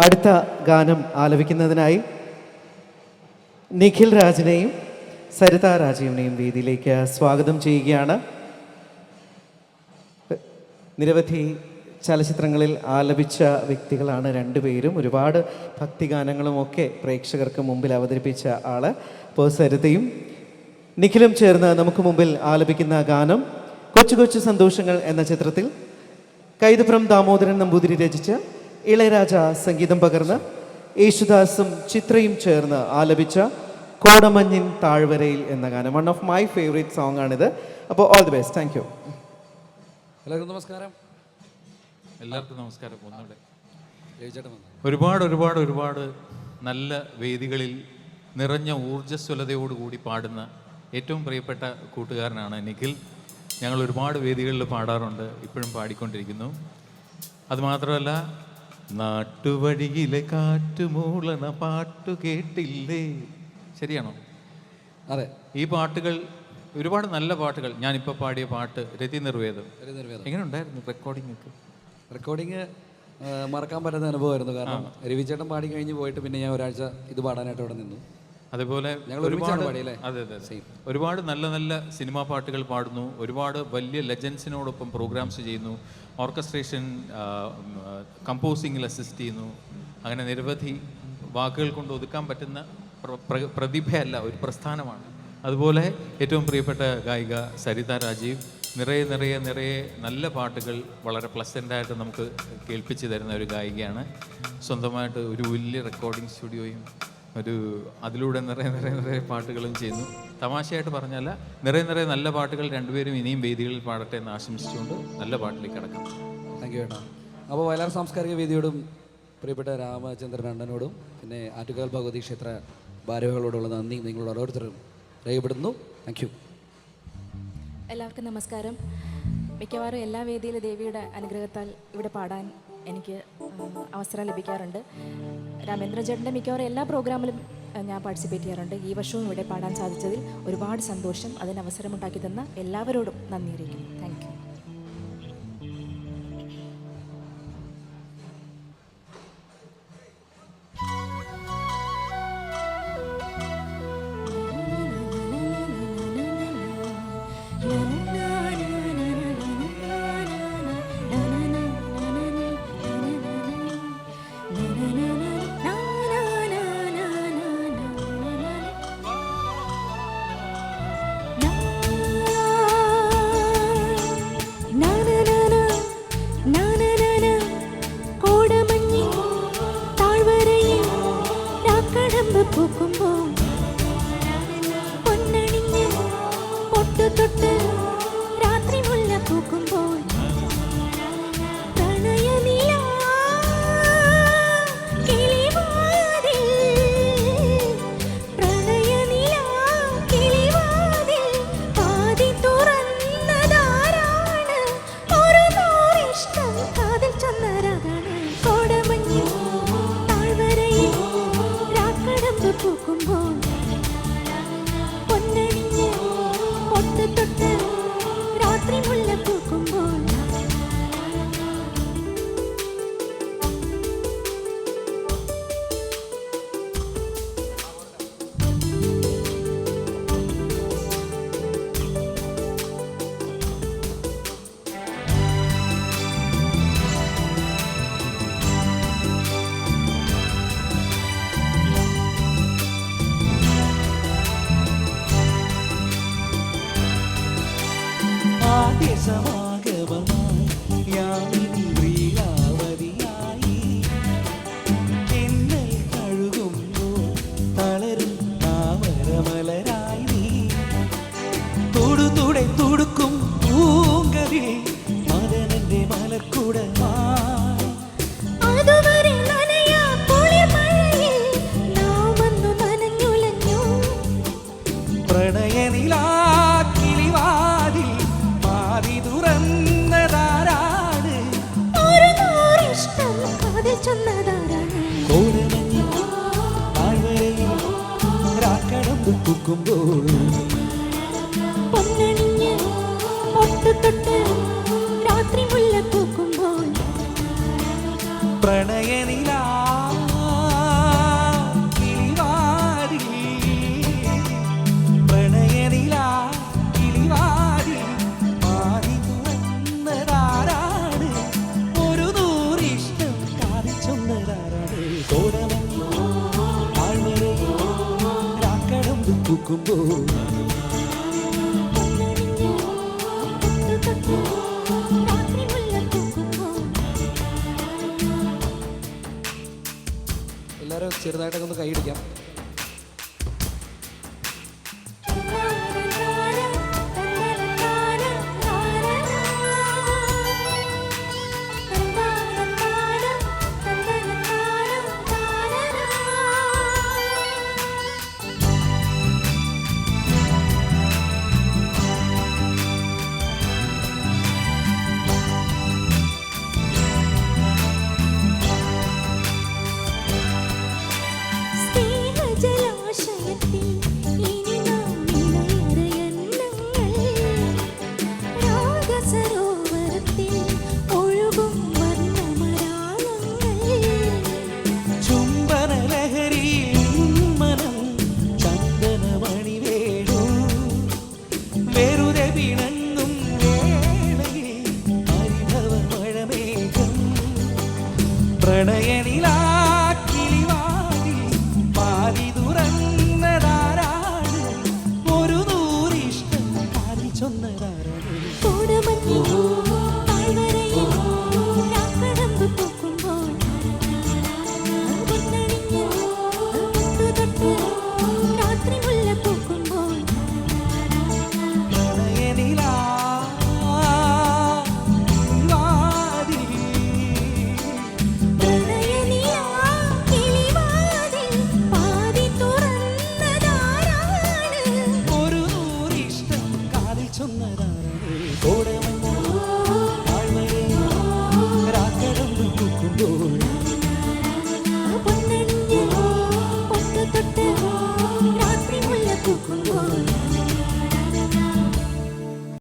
അടുത്ത ഗാനം ആലപിക്കുന്നതിനായി നിഖിൽ രാജിനെയും സരിത രാജീവിനെയും വേദിയിലേക്ക് സ്വാഗതം ചെയ്യുകയാണ്. നിരവധി ചലച്ചിത്രങ്ങളിൽ ആലപിച്ച വ്യക്തികളാണ് രണ്ടുപേരും. ഒരുപാട് ഭക്തിഗാനങ്ങളുമൊക്കെ പ്രേക്ഷകർക്ക് മുമ്പിൽ അവതരിപ്പിച്ച ആള്. അപ്പോൾ സരിതയും നിഖിലും ചേർന്ന് നമുക്ക് മുമ്പിൽ ആലപിക്കുന്ന ഗാനം കൊച്ചു കൊച്ചു സന്തോഷങ്ങൾ എന്ന ചിത്രത്തിൽ കൈതപ്രം ദാമോദരൻ നമ്പൂതിരി രചിച്ച ഇളയരാജ സംഗീതം പകർന്ന് യേശുദാസും ചിത്രയും ചേർന്ന് ആലപിച്ച കോടമഞ്ഞിൻ താഴ്വരയിൽ എന്ന ഗാനം. One of my favourite song ആണിത്. അപ്പോൾ all the best. Thank you. എല്ലാവർക്കും നമസ്കാരം. എല്ലാവർക്കും നമസ്കാരം. ഒന്നുകൂടെ ഒരുപാട് നല്ല വേദികളിൽ നിറഞ്ഞ ഊർജ്ജസ്വലതയോടുകൂടി പാടുന്ന ഏറ്റവും പ്രിയപ്പെട്ട കൂട്ടുകാരനാണ് നിഖിൽ. ഞങ്ങൾ ഒരുപാട് വേദികളിൽ പാടാറുണ്ട്, ഇപ്പോഴും പാടിക്കൊണ്ടിരിക്കുന്നു. അതുമാത്രമല്ല, നാട്ടുവഴിയിലെ കാറ്റുമൂളണ പാട്ടു കേട്ടില്ലേ, ശരിയാണോ? അതെ, ഈ പാട്ടുകൾ ഒരുപാട് നല്ല പാട്ടുകൾ. ഞാനിപ്പോൾ പാടിയ പാട്ട് രതി നിർവേദം എങ്ങനെ ഉണ്ടായിരുന്നു റെക്കോർഡിംഗ് ഒക്കെ? റെക്കോർഡിങ് മറക്കാൻ പറ്റുന്ന അനുഭവമായിരുന്നു. കാരണം രവിചേട്ടൻ പാടി കഴിഞ്ഞ് പോയിട്ട് പിന്നെ ഞാൻ ഒരാഴ്ച ഇത് പാടാനായിട്ട് അവിടെ നിന്നു. അതേപോലെ ഒരുപാട് നല്ല നല്ല സിനിമാ പാട്ടുകൾ പാടുന്നു. ഒരുപാട് വലിയ ലെജൻസിനോടൊപ്പം പ്രോഗ്രാംസ് ചെയ്യുന്നു. ഓർക്കസ്ട്രേഷൻ, കമ്പോസിങ്ങിൽ അസിസ്റ്റ് ചെയ്യുന്നു. അങ്ങനെ നിരവധി വാക്കുകൾ കൊണ്ട് ഒതുക്കാൻ പറ്റുന്ന പ്രതിഭയല്ല, ഒരു പ്രസ്ഥാനമാണ്. അതുപോലെ ഏറ്റവും പ്രിയപ്പെട്ട ഗായിക സരിത രാജീവ് നിറയെ നല്ല പാട്ടുകൾ വളരെ പ്ലസൻ്റായിട്ട് നമുക്ക് കേൾപ്പിച്ച് തരുന്ന ഒരു ഗായികയാണ്. സ്വന്തമായിട്ട് ഒരു വലിയ റെക്കോർഡിംഗ് സ്റ്റുഡിയോയും അതിലൂടെ നിറയെ പാട്ടുകളും ചെയ്യുന്നു. തമാശയായിട്ട് പറഞ്ഞാൽ നിറയെ നല്ല പാട്ടുകൾ രണ്ടുപേരും ഇനിയും വേദികളിൽ പാടട്ടെ എന്ന് ആശംസിച്ചുകൊണ്ട് നല്ല പാട്ടിലേക്ക് കിടക്കാം. താങ്ക് യു ഏട്ടാ. അപ്പോൾ വയലാർ സാംസ്കാരിക വേദിയോടും പ്രിയപ്പെട്ട രാമചന്ദ്രൻ അണ്ണനോടും പിന്നെ ആറ്റുകാൽ ഭഗവതി ക്ഷേത്ര ഭാരവാഹികളോടുള്ള നന്ദി നിങ്ങളോട് ഓരോരുത്തരും രേഖപ്പെടുത്തുന്നു. Thank you. എല്ലാവർക്കും നമസ്കാരം. മിക്കവാറും എല്ലാ വേദിയിലും ദേവിയുടെ അനുഗ്രഹത്താൽ ഇവിടെ പാടാൻ എനിക്ക് അവസരം ലഭിക്കാറുണ്ട്. രാമേന്ദ്രൻ ചേട്ടൻ്റെ മിക്കവാറും എല്ലാ പ്രോഗ്രാമിലും ഞാൻ പാർട്ടിസിപ്പേറ്റ് ചെയ്യാറുണ്ട്. ഈ വർഷവും ഇവിടെ പാടാൻ സാധിച്ചതിൽ ഒരുപാട് സന്തോഷം. അതിന് അവസരമുണ്ടാക്കി തന്ന എല്ലാവരോടും നന്ദി അറിയിക്കുന്നു. Thank you. പ്രണയനിലാ തോരമോ താഴ്വരയോ രാക്കടമ്പ് പൂക്കുമ്പോ എല്ലാവരും ചെറുതായിട്ടൊക്കെ ഒന്ന് കൈയടിക്കാം. പ്രണയനിലാ